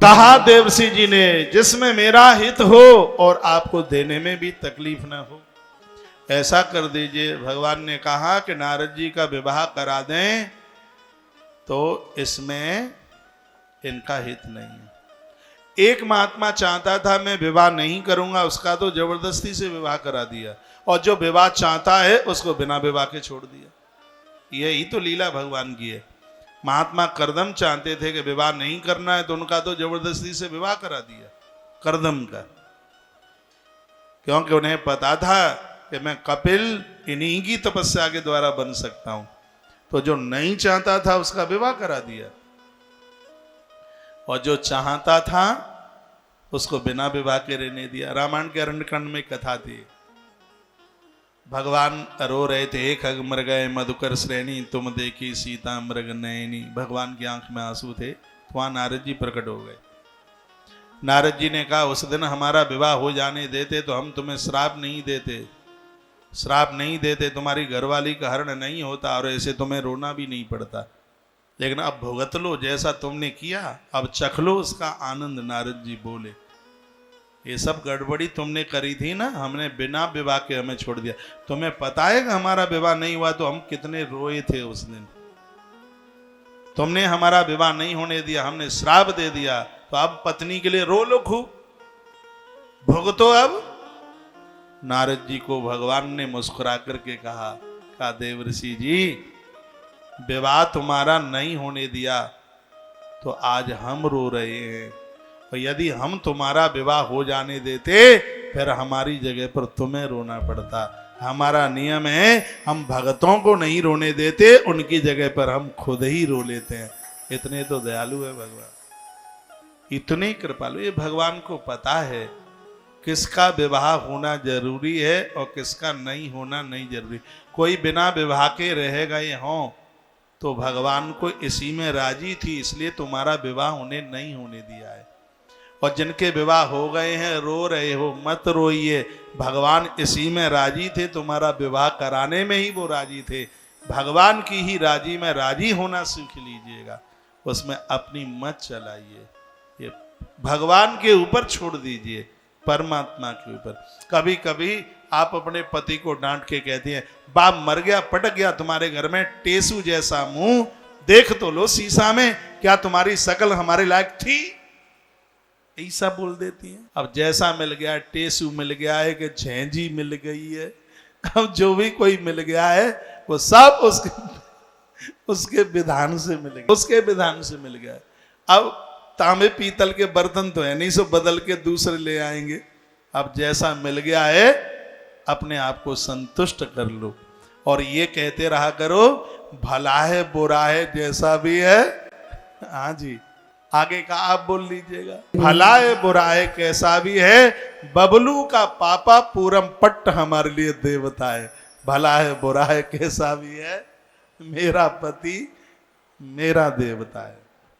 कहा देवर्षि जी ने, जिसमें मेरा हित हो और आपको देने में भी तकलीफ ना हो, ऐसा कर दीजिए। भगवान ने कहा कि नारद जी का विवाह करा दें, तो इसमें इनका हित नहीं है। एक महात्मा चाहता था मैं विवाह नहीं करूंगा, उसका तो जबरदस्ती से विवाह करा दिया, और जो विवाह चाहता है उसको बिना विवाह के छोड़ दिया। यही तो लीला भगवान की है। महात्मा करदम चाहते थे कि विवाह नहीं करना है, तो उनका तो जबरदस्ती से विवाह करा दिया करदम का, क्योंकि उन्हें पता था कि मैं कपिल इन्हीं की तपस्या के द्वारा बन सकता हूं। तो जो नहीं चाहता था उसका विवाह करा दिया, और जो चाहता था उसको बिना विवाह के रहने दिया। रामायण के अरण्यकांड में कथा थी, भगवान रो रहे थे, एक खग मर गए मधुकर श्रेणी, तुम देखी सीता मृग नयनी। भगवान की आंख में आंसू थे, तो वहां नारद जी प्रकट हो गए। नारद जी ने कहा, उस दिन हमारा विवाह हो जाने देते तो हम तुम्हें श्राप नहीं देते, श्राप नहीं देते, तुम्हारी घरवाली का हरण नहीं होता, और ऐसे तुम्हें रोना भी नहीं पड़ता। लेकिन अब भुगत लो, जैसा तुमने किया अब चख लो उसका आनंद। नारद जी बोले, ये सब गड़बड़ी तुमने करी थी ना, हमने बिना विवाह के हमें छोड़ दिया। तुम्हें पता है कि हमारा विवाह नहीं हुआ तो हम कितने रोए थे उस दिन। तुमने हमारा विवाह नहीं होने दिया, हमने श्राप दे दिया, तो अब पत्नी के लिए रो लो खूब, भुगतो अब। नारद जी को भगवान ने मुस्कुरा करके कहा देवर्षि जी, विवाह तुम्हारा नहीं होने दिया तो आज हम रो रहे हैं, और यदि हम तुम्हारा विवाह हो जाने देते फिर हमारी जगह पर तुम्हें रोना पड़ता। हमारा नियम है, हम भगतों को नहीं रोने देते, उनकी जगह पर हम खुद ही रो लेते हैं। इतने तो दयालु है भगवान, इतने कृपालु। ये भगवान को पता है किसका विवाह होना जरूरी है और किसका नहीं होना नहीं जरूरी। कोई बिना विवाह के रह गए हों तो भगवान को इसी में राजी थी, इसलिए तुम्हारा विवाह उन्हें नहीं होने दिया है। और जिनके विवाह हो गए हैं रो रहे हो, मत रोइए, भगवान इसी में राजी थे, तुम्हारा विवाह कराने में ही वो राजी थे। भगवान की ही राजी में राजी होना सीख लीजिएगा, उसमें अपनी मत चलाइए, ये भगवान के ऊपर छोड़ दीजिए, परमात्मा के ऊपर। कभी कभी आप अपने पति को डांट के कहती हैं, बाप मर गया पटक गया तुम्हारे घर में, टेसू जैसा मुंह, देख तो लो शीशा में, क्या तुम्हारी शकल हमारे लायक थी? ऐसा बोल देती है। अब जैसा मिल गया, टेसू मिल गया है कि झेंझी मिल गई है, अब जो भी कोई मिल गया है वो सब उसके विधान से मिल गया, उसके विधान से मिल गया। अब तांबे पीतल के बर्तन तो है नहीं, सो बदल के दूसरे ले आएंगे। अब जैसा मिल गया है अपने आप को संतुष्ट कर लो, और ये कहते रहा करो, भला है बुरा है जैसा भी है। हाँ जी, आगे का आप बोल लीजिएगा, भला है बुरा है कैसा भी है, बबलू का पापा पूरम पट्ट हमारे लिए देवता है। भला है बुरा है कैसा भी है, मेरा पति मेरा देवता है।